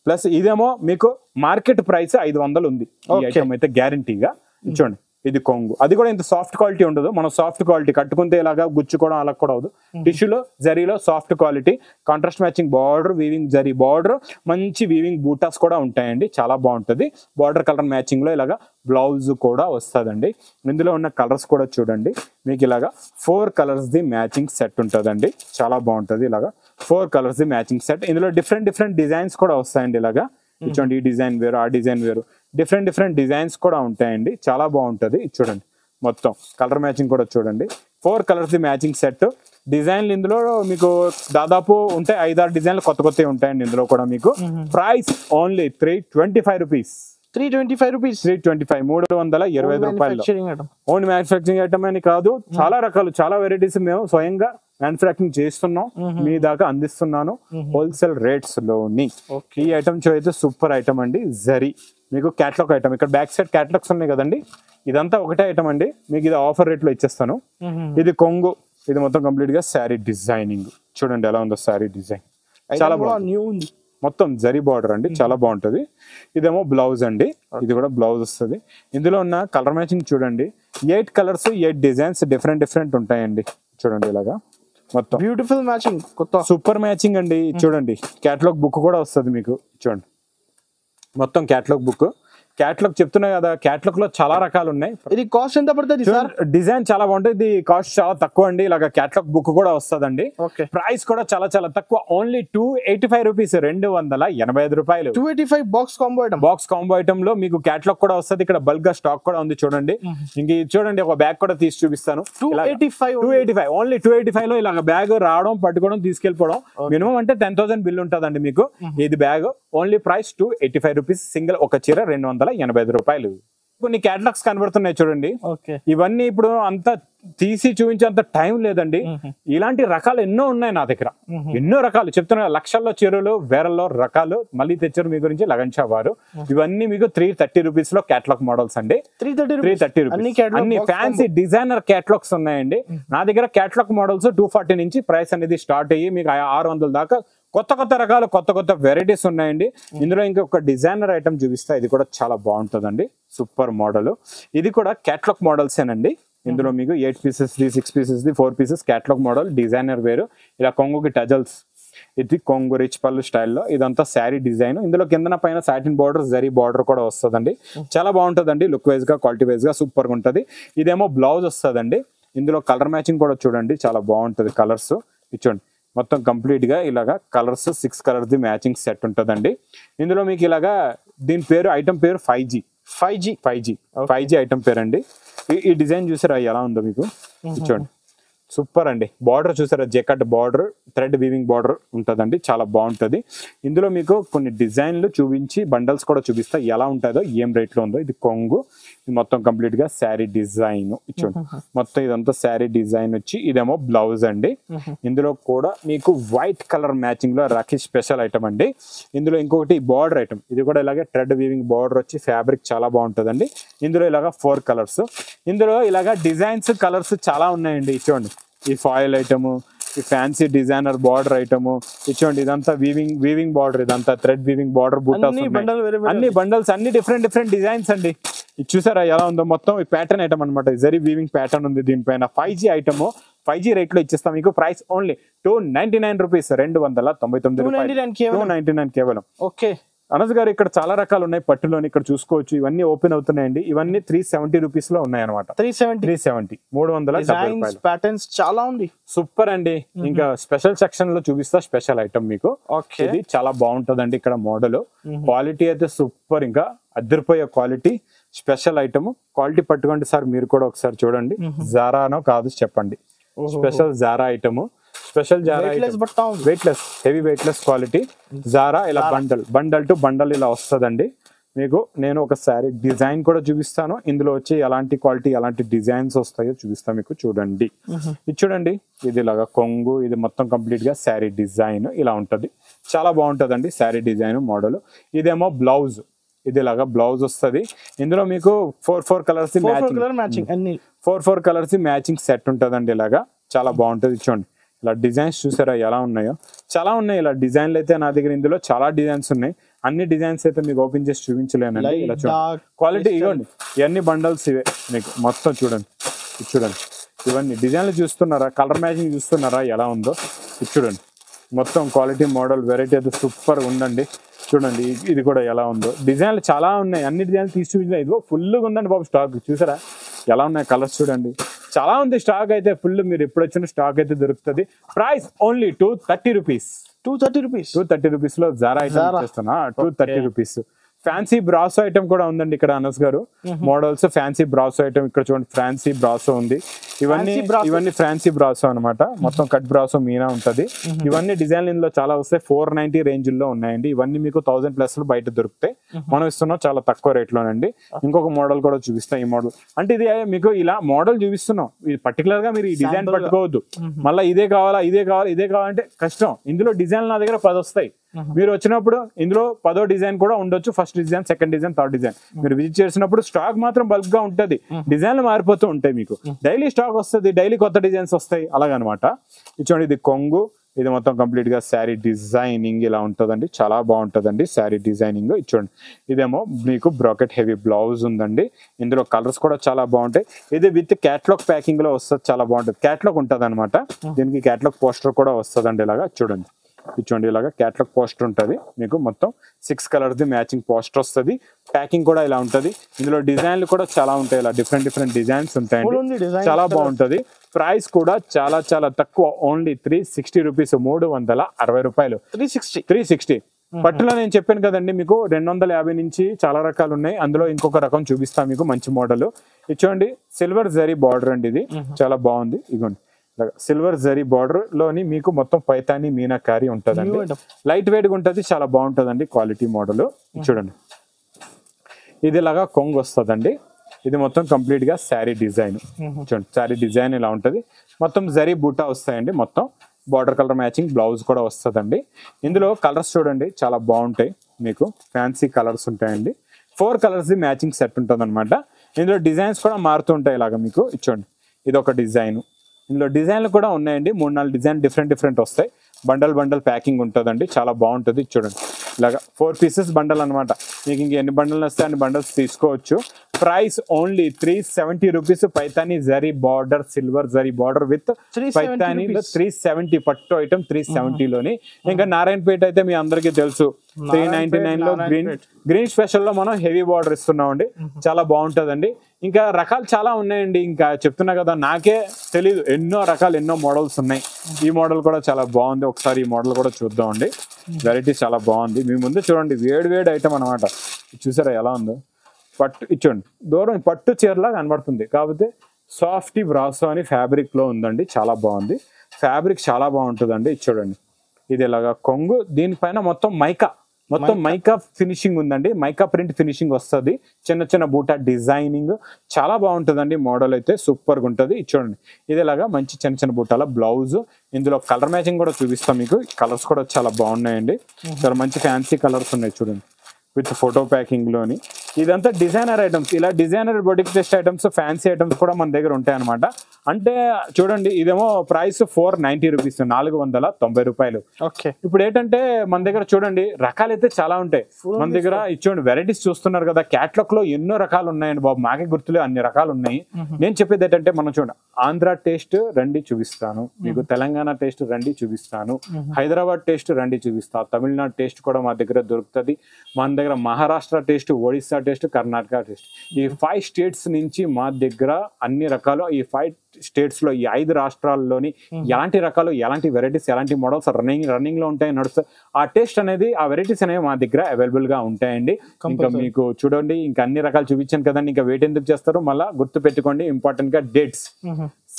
ప్లస్ ఇదేమో మీకు మార్కెట్ ప్రైస్ 500 ఉంది ఈ ఐటమ్ అయితే గ్యారంటీగా. చూడండి ఇది కొంగు, అది కూడా ఇంత సాఫ్ట్ క్వాలిటీ ఉండదు. మనం సాఫ్ట్ క్వాలిటీ కట్టుకుంటే ఇలాగా గుచ్చుకోవడం అలా కూడా అవదు. టిష్యూలో జరీలో soft quality, contrast matching border, weaving zari border, మంచి వీవింగ్ బూటాస్ కూడా ఉంటాయండి. చాలా బాగుంటది. బార్డర్ కలర్ మ్యాచింగ్ లో ఇలాగా బ్లౌజ్ కూడా వస్తుందండి. ఇందులో ఉన్న కలర్స్ కూడా చూడండి మీకు ఇలాగా 4 కలర్స్ ది మ్యాచింగ్ సెట్ ఉంటుందండి. చాలా బాగుంటది. ఇలాగా 4 కలర్స్ ది మ్యాచింగ్ సెట్. ఇందులో డిఫరెంట్ డిజైన్స్ కూడా వస్తాయండి. ఇలాగా చూడండి ఈ డిజైన్ వేరు, ఆ డిజైన్ వేరు, డిఫరెంట్ డిజైన్స్ కూడా ఉంటాయండి. చాలా బాగుంటది. చూడండి మొత్తం కలర్ మ్యాచింగ్ కూడా చూడండి. 4 కలర్స్ ది మ్యాచింగ్ సెట్. డిజైన్లు ఇందులో మీకు దాదాపు ఉంటాయి 5-6 డిజైన్లు కొత్తవి ఉంటాయండి ఇందులో కూడా మీకు. Price only 325 rupees. 325 రూపీస్. 325 325 రూపాయలు. ఓన్ మ్యానుఫ్యాక్చరింగ్ ఐటమ్ అని కాదు, చాలా రకాలు చాలా వెరైటీస్ మేము స్వయంగా మ్యానుఫ్యాక్చరింగ్ చేస్తున్నాం, మీ దాకా అందిస్తున్నాను హోల్సేల్ రేట్స్ లోని. ఈ ఐటమ్ అయితే సూపర్ ఐటమ్ అండి. జరీ మీకు క్యాటలాగ్ ఐటమ్. ఇక్కడ బ్యాక్ సైడ్ క్యాటలాగ్స్ ఉన్నాయి కదండి, ఇదంతా ఒకటే ఐటమ్ అండి. మీకు ఇది ఆఫర్ రేట్ లో ఇచ్చేస్తాను. ఇది కొంగు. ఇది మొత్తం కంప్లీట్ గా శారీ డిజైనింగ్. చూడండి ఎలా ఉందో శారీ డిజైన్. చాలా బాగుంది. మొత్తం జరీ బార్డర్ అండి, చాలా బాగుంటది. ఇదేమో బ్లౌజ్ అండి. ఇది కూడా బ్లౌజ్ వస్తుంది. ఇందులో ఉన్న కలర్ మ్యాచింగ్ చూడండి. 8 కలర్స్ 8 డిజైన్స్ డిఫరెంట్ ఉంటాయండి. చూడండి ఇలాగా మొత్తం బ్యూటిఫుల్ మ్యాచింగ్, సూపర్ మ్యాచింగ్ అండి. చూడండి క్యాటలాగ్ బుక్ కూడా వస్తుంది మీకు. చూడండి మొత్తం క్యాటలాగ్ బుక్. క్యాటలాగ్ చెప్తున్నా కదా, క్యాటలాగ్ లో చాలా రకాలు ఉన్నాయి. ఇది కాస్ట్ ఎంత పడుతుంది సార్? డిజైన్ చాలా బాగుంటుంది. ఇది కాస్ట్ చాలా తక్కువ అండి. ఇలాగ క్యాటలాగ్ బుక్ కూడా వస్తుందండి. ప్రైస్ కూడా చాలా తక్కువ, ఓన్లీ 285 రూపీస్. 285 రూపాయలు. 285 box combo item. Box combo item లో మీకు క్యాటలాగ్ కూడా వస్తుంది. ఇక్కడ బల్క్ గా స్టాక్ కూడా ఉంది. చూడండి ఇంక చూడండి ఒక బ్యాగ్ కూడా తీసి చూపిస్తాను. 285 ఓన్లీ 285 లో ఇలాగ బ్యాగ్ రావడం, పట్టుకోవడం, తీసుకెళ్ళిపోవడం. మినిమం అంటే 10,000 బిల్ ఉంటుందండి మీకు. ఇది bag only price 285 rupees. Single ఒక చీర 285 రూపాయలు. కొన్ని క్యాటలాగ్స్ కనబడుతున్నాయి చూడండి. ఇవన్నీ ఇప్పుడు అంతా తీసి చూపించేంత టైం లేదండి. ఇలాంటి రకాలు ఎన్నో ఉన్నాయి నా దగ్గర. ఎన్నో రకాలు చెప్తున్నా, లక్షల్లో చీరలు, వేరల్లో రకాలు మళ్ళీ తెచ్చారు మీ గురించి లగన్ షా వారు. ఇవన్నీ మీకు 330 రూపీస్ లో క్యాటలాగ్ మోడల్స్ అండి. 330 రూపీస్. అన్ని ఫ్యాన్సీ డిజైనర్ క్యాటలాగ్స్ ఉన్నాయండి నా దగ్గర. క్యాటలాగ్ మోడల్స్ 240 నుంచి ప్రైస్ అనేది స్టార్ట్ అయ్యి మీకు 600 దాకా కొత్త రకాలు, కొత్త వెరైటీస్ ఉన్నాయండి. ఇందులో ఇంకొక డిజైనర్ ఐటమ్ చూపిస్తా. ఇది కూడా చాలా బాగుంటుందండి. Super model. ఇది కూడా క్యాటలాగ్ మోడల్స్ ఏనండి. ఇందులో మీకు 8 pieces, 6 pieces, 4 pieces catalogue model. Designer వేరు. ఇలా కొంగుకి టజల్స్. ఇది కొంగు రిచ్ పళ్ళు స్టైల్లో. ఇదంతా శారీ డిజైన్. ఇందులో కిందన పైన సాటిన్ బార్డర్, జరీ బార్డర్ కూడా వస్తుందండి. చాలా బాగుంటుందండి. లుక్ వైజ్ గా, క్వాలిటీ వైజ్ గా సూపర్ గా ఉంటుంది. ఇదేమో బ్లౌజ్ వస్తుందండి. ఇందులో కలర్ మ్యాచింగ్ కూడా చూడండి, చాలా బాగుంటుంది కలర్స్. ఇచ్చోండి మొత్తం కంప్లీట్ గా ఇలాగా colours 6 colours the matching set ఉంటుందండి. ఇందులో మీకు ఇలాగా దీని పేరు ఐటమ్ పేరు 5G ఐటమ్ పేరు అండి. ఈ డిజైన్ చూసారా ఎలా ఉందో మీకు. చూడండి సూపర్ అండి. బార్డర్ చూసారా, జెకట్ బార్డర్, థ్రెడ్ వీవింగ్ బార్డర్ ఉంటుందండి. చాలా బాగుంటుంది. ఇందులో మీకు కొన్ని డిజైన్లు చూపించి బండల్స్ కూడా చూపిస్తా ఎలా ఉంటుందో, ఏం రేట్ లో ఉందో. ఇది కొంగు. ఇది మొత్తం కంప్లీట్ గా శారీ డిజైన్. చూడండి మొత్తం ఇదంతా శారీ డిజైన్ వచ్చి ఇదేమో బ్లౌజ్ అండి. ఇందులో కూడా మీకు వైట్ కలర్ మ్యాచింగ్ లో రాఖీ స్పెషల్ ఐటమ్ అండి. ఇందులో ఇంకొకటి బార్డర్ ఐటమ్. ఇది కూడా ఇలాగే థ్రెడ్ వీవింగ్ బార్డర్ వచ్చి ఫ్యాబ్రిక్ చాలా బాగుంటుందండి. ఇందులో ఇలాగా 4 కలర్స్. ఇందులో ఇలాగా డిజైన్స్, కలర్స్ చాలా ఉన్నాయండి. చూడండి ఈ ఫాయిల్ ఐటమ్, ఈ ఫ్యాన్సీ డిజైనర్ బార్డర్ ఐటమ్ ఇచ్చోండి. ఇదంతా వీవింగ్ బార్డర్, ఇదంతా థ్రెడ్ వీవింగ్ బార్డర్ బూటాస్ అన్ని బండల్స్, అన్ని డిఫరెంట్ డిజైన్స్ అండి. ఇది చూసారా ఎలా ఉందో, మొత్తం ఈ ప్యాటర్న్ ఐటమ్ అనమాట. జరీ వీవింగ్ ప్యాటర్న్ ఉంది దీనిపైన. 5G ఐటమ్ 5G రేట్ లో ఇచ్చేస్తాం మీకు. ప్రైస్ ఓన్లీ 299 రూపీస్, 299 రూపాయలు, 299 కేవలం. ఓకే అనస్ గారు ఇక్కడ చాలా రకాలు ఉన్నాయి పట్టులోని, ఇక్కడ చూసుకోవచ్చు. ఇవన్నీ ఓపెన్ అవుతున్నాయండి. ఇవన్నీ 370 రూపీస్ లో ఉన్నాయి అనమాట. 370 370 ప్యాటర్న్స్ చాలా ఉంది. సూపర్ అండి. ఇంకా స్పెషల్ సెక్షన్ లో చూపిస్తా స్పెషల్ ఐటమ్ మీకు. ఇది చాలా బాగుంటదండి. ఇక్కడ మోడల్ క్వాలిటీ అయితే సూపర్, ఇంకా అద్దరిపోయే క్వాలిటీ. స్పెషల్ ఐటమ్ క్వాలిటీ పట్టుకోండి సార్, మీరు కూడా ఒకసారి చూడండి. జారానో కాదు చెప్పండి. Special Zara item, special Zara weightless, heavy weightless quality Zara. ఇలా బండల్ టు బండల్ ఇలా వస్తుందండి మీకు. నేను ఒకసారి డిజైన్ కూడా చూపిస్తాను. ఇందులో వచ్చి ఎలాంటి క్వాలిటీ, ఎలాంటి డిజైన్స్ వస్తాయో చూపిస్తాను మీకు. చూడండి, ఇది చూడండి. ఇది ఇలాగా కొంగు, ఇది మొత్తం కంప్లీట్ గా శారీ డిజైన్ ఇలా ఉంటది. చాలా బాగుంటదండి శారీ డిజైన్ మోడల్. ఇదేమో బ్లౌజ్, ఇది ఇలాగా బ్లౌజ్ వస్తుంది. ఇందులో మీకు 4 colours matching, 4 colours matching set ఉంటదండి. ఇలాగా చాలా బాగుంటది. చూడండి ఇలా డిజైన్స్ చూసారా ఎలా ఉన్నాయో, చాలా ఉన్నాయి ఇలా డిజైన్లు అయితే నా దగ్గర. ఇందులో చాలా డిజైన్స్ ఉన్నాయి. అన్ని డిజైన్స్ అయితే మీకు ఓపెన్ చేసి చూపించలేనండి. ఇలా చూడండి క్వాలిటీ, ఇవ్వండి ఇవన్నీ బండల్స్ ఇవే మీకు మొత్తం. చూడండి ఇవన్నీ డిజైన్లు చూస్తున్నారా, కలర్ మ్యాచింగ్ చూస్తున్నారా ఎలా ఉందో. చూడండి మొత్తం క్వాలిటీ మోడల్ వెరైటీ అయితే సూపర్ ఉందండి. చూడండి ఇది కూడా ఎలా ఉందో. డిజైన్లు చాలా ఉన్నాయి, అన్ని డిజైన్లు తీసి చూపించిన. ఇదిగో ఫుల్గా ఉందండి బాబు స్టాక్. చూసారా ఎలా ఉన్నాయి కలర్స్, చూడండి చాలా ఉంది స్టాక్ అయితే ఫుల్. మీరు ఎప్పుడు వచ్చిన స్టాక్ అయితే దొరుకుతుంది. Price only 230 rupees. 230 రూపీస్ లో జారా ఐటమ్ చేస్తున్నా. 230 రూపీస్. ఫ్యాన్సీ బ్రాసో ఐటమ్ కూడా ఉందండి ఇక్కడ అనస్ గారు. మోడల్స్ ఫ్యాన్సీ బ్రాసో ఐటమ్ ఇక్కడ చూడండి. ఫ్యాన్సీ బ్రాసో ఉంది. ఇవన్నీ ఫ్యాన్సీ బ్రాసో అనమాట. మొత్తం కట్ బ్రాసో మీనా ఉంటది. ఇవన్నీ డిజైన్ ఇందులో చాలా వస్తాయి. 490 రేంజ్ లో ఉన్నాయండి. ఇవన్నీ మీకు 1000+ లో బయట దొరుకుతాయి. మనం ఇస్తున్నాం చాలా తక్కువ రేట్ లోనండి. ఇంకొక మోడల్ కూడా చూపిస్తాం. ఈ మోడల్ అంటే ఇది మీకు ఇలా మోడల్ చూపిస్తున్నాం. ఇది పర్టికులర్ గా మీరు ఈ డిజైన్ పట్టుకోవద్దు. మళ్ళీ ఇదే కావాలంటే కష్టం. ఇందులో డిజైన్ నా దగ్గర 10 వస్తాయి. మీరు వచ్చినప్పుడు ఇందులో 10వ డిజైన్ కూడా ఉండొచ్చు. First design, second design, third design. మీరు విజిట్ చేసినప్పుడు స్టాక్ మాత్రం బల్క్ గా ఉంటది. డిజైన్లు మారిపోతూ ఉంటాయి. మీకు డైలీ స్టాక్ వస్తుంది, డైలీ కొత్త డిజైన్స్ వస్తాయి అలాగనమాట. చూడండి ఇది కొంగు, ఇది మొత్తం కంప్లీట్ గా శారీ డిజైనింగ్ ఇలా ఉంటదండి. చాలా బాగుంటదండి శారీ డిజైనింగ్. చూడండి ఇదేమో మీకు బ్రాకెట్ హెవీ బ్లౌజ్ ఉందండి. ఇందులో కలర్స్ కూడా చాలా బాగుంటాయి. ఇది విత్ క్యాట్లాగ్ ప్యాకింగ్ లో వస్తుంది. చాలా బాగుంటది. క్యాట్లాగ్ ఉంటది అనమాట. దీనికి క్యాట్లాగ్ పోస్టర్ కూడా వస్తుందండి. ఇలాగా చూడండి ఇలాగా క్యాట్లాగ్ పోస్టర్ ఉంటది మీకు. మొత్తం 6 కలర్స్ మ్యాచింగ్ పోస్టర్ వస్తుంది. ప్యాకింగ్ కూడా ఇలా ఉంటది. ఇందులో డిజైన్లు కూడా చాలా ఉంటాయి. ఇలా డిఫరెంట్ డిజైన్స్ ఉంటాయండి. చాలా బాగుంటది. ప్రైస్ కూడా చాలా చాలా తక్కువ. ఓన్లీ 360 రూపీస్, 360 రూపాయలు. 360. పట్టులో నేను చెప్పాను కదండి మీకు 250 నుంచి చాలా రకాలు ఉన్నాయి. అందులో ఇంకొక రకం చూపిస్తా మీకు మంచి మోడల్. చూడండి సిల్వర్ జరీ బార్డర్ అండి. ఇది చాలా బాగుంది. ఇగోండి సిల్వర్ జరీ బార్డర్ లోని మీకు మొత్తం పైతాని మీనాకారి ఉంటదండి. లైట్ వెయిట్ గా ఉంటది. చాలా బాగుంటదండి క్వాలిటీ మోడల్. చూడండి ఇది ఇలాగా కొంగు వస్తుందండి. ఇది మొత్తం కంప్లీట్ గా శారీ డిజైన్. చూడండి శారీ డిజైన్ ఇలా ఉంటది. మొత్తం జరీ బూటా వస్తాయండి. మొత్తం బార్డర్ కలర్ మ్యాచింగ్ బ్లౌజ్ కూడా వస్తుందండి. ఇందులో కలర్స్ చూడండి చాలా బాగుంటాయి. మీకు ఫ్యాన్సీ కలర్స్ ఉంటాయండి. 4 కలర్స్ మ్యాచింగ్ సెట్ ఉంటుంది అనమాట. ఇందులో డిజైన్స్ కూడా మారుతూ ఉంటాయి. ఇలాగా మీకు చూడండి ఇది ఒక డిజైన్. ఇందులో డిజైన్లు కూడా ఉన్నాయండి. 3-4 డిజైన్ డిఫరెంట్ వస్తాయి. బండల్ ప్యాకింగ్ ఉంటుందండి. చాలా బాగుంటుంది. చూడండి ఇలాగా 4 పీసెస్ బండల్ అనమాట. మీకు ఇంక ఎన్ని బండల్ వస్తాయి అన్ని బండల్స్ తీసుకోవచ్చు. Price only 370 rupees. Paithani zari border, silver zari border with Paithani 370 పట్టు ఐటమ్ 370 లోని. ఇంకా నారాయణపేట అయితే మీ అందరికీ తెలుసు 399 లో గ్రీన్ స్పెషల్ లో మనం హెవీ బార్డర్ ఇస్తున్నామండి. చాలా బాగుంటదండి. ఇంకా రకాలు చాలా ఉన్నాయండి. ఇంకా చెప్తున్నా కదా నాకే తెలీదు. ఎన్నో రకాలు, ఎన్నో మోడల్స్ ఉన్నాయి. ఈ మోడల్ కూడా చాలా బాగుంది. ఒకసారి ఈ మోడల్ కూడా చూద్దామండి. వెరైటీ చాలా బాగుంది. మీ ముందు చూడండి వేడి ఐటమ్ అనమాట. చూసారా ఎలా ఉందో. పట్టు ఇచ్చోండి దూరం పట్టు చీరలా కనబడుతుంది. కాకపోతే సాఫ్టీ బ్రాసో అని ఫ్యాబ్రిక్ లో ఉందండి. చాలా బాగుంది. ఫ్యాబ్రిక్ చాలా బాగుంటుందండి. చూడండి ఇది ఇలాగా కొంగు. దీనిపైన మొత్తం మైకా ఫినిషింగ్ ఉందండి. మైకా ప్రింట్ ఫినిషింగ్ వస్తుంది. చిన్న బూటా డిజైనింగ్ చాలా బాగుంటుందండి. మోడల్ అయితే సూపర్ గా ఉంటుంది. చూడండి ఇది ఇలాగా మంచి చిన్న బూటాల బ్లౌజ్. ఇందులో కలర్ మ్యాచింగ్ కూడా చూపిస్తాం మీకు. కలర్స్ కూడా చాలా బాగున్నాయండి. చాలా మంచి ఫ్యాన్సీ కలర్స్ ఉన్నాయి. చూడండి విత్ ఫోటో ప్యాకింగ్ లోని ఇదంతా డిజైనర్ ఐటమ్స్. ఇలా designer boutique test items, fancy items కూడా మన దగ్గర ఉంటాయి అనమాట. అంటే చూడండి, ఇదేమో ప్రైస్ 490 రూపీస్, 490 రూపాయలు. ఓకే. ఇప్పుడు ఏంటంటే మన దగ్గర చూడండి రకాలు అయితే చాలా ఉంటాయి మన దగ్గర. ఇచ్చోండి వెరైటీస్ చూస్తున్నారు కదా, క్యాట్లాగ్ లో ఎన్నో రకాలు ఉన్నాయండి బాబు, మాకే గుర్తులే అన్ని రకాలు ఉన్నాయి. నేను చెప్పేది ఏంటంటే మనం చూడండి, ఆంధ్ర టేస్ట్ రండి చూపిస్తాను మీకు, తెలంగాణ టేస్ట్ రండి చూపిస్తాను, హైదరాబాద్ టేస్ట్ రండి చూపిస్తాను, తమిళనాడు టేస్ట్ కూడా మా దగ్గర దొరుకుతుంది, మన దగ్గర Maharashtra taste, Odisha taste, Karnataka taste, ఈ 5 స్టేట్స్ నుంచి మా దగ్గర అన్ని రకాలు. ఈ 5 స్టేట్స్ లో, ఈ 5 రాష్ట్రాల్లోని ఎలాంటి రకాలు, ఎలాంటి వెరైటీస్, ఎలాంటి మోడల్స్ రన్నింగ్ లో ఉంటాయి, నడుస్తాయి. ఆ టేస్ట్ అనేది, ఆ వెరైటీస్ అనేవి మా దగ్గర అవైలబుల్ గా ఉంటాయండి. ఇంకా మీకు చూడండి, ఇంకా అన్ని రకాలు చూపించాను కదండి, ఇంకా వెయిట్ ఎందుకు చేస్తారు, మళ్ళీ గుర్తు పెట్టుకోండి ఇంపార్టెంట్ గా డేట్స్.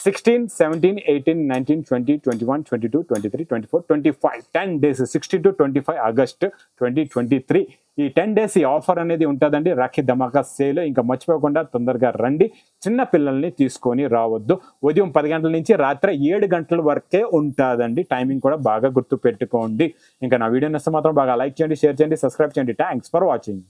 16, 17, 18, 19, 20, 21, 22, 23, 24, 25 10 days, 16 to 25 August 2023. ఈ 10 days ఈ ఆఫర్ అనేది ఉంటుందండి, రాఖీ ధమాకా సేల్. ఇంకా మర్చిపోకుండా తొందరగా రండి, చిన్న పిల్లల్ని తీసుకొని రావద్దు. ఉదయం 10 గంటల నుంచి రాత్రి 7 గంటల వరకే ఉంటుందండి, టైమింగ్ కూడా బాగా గుర్తు పెట్టుకోండి. ఇంకా నా వీడియో నచ్చితే మాత్రం బాగా లైక్ చేయండి, షేర్ చేయండి, సబ్స్క్రైబ్ చేయండి. Thanks for watching.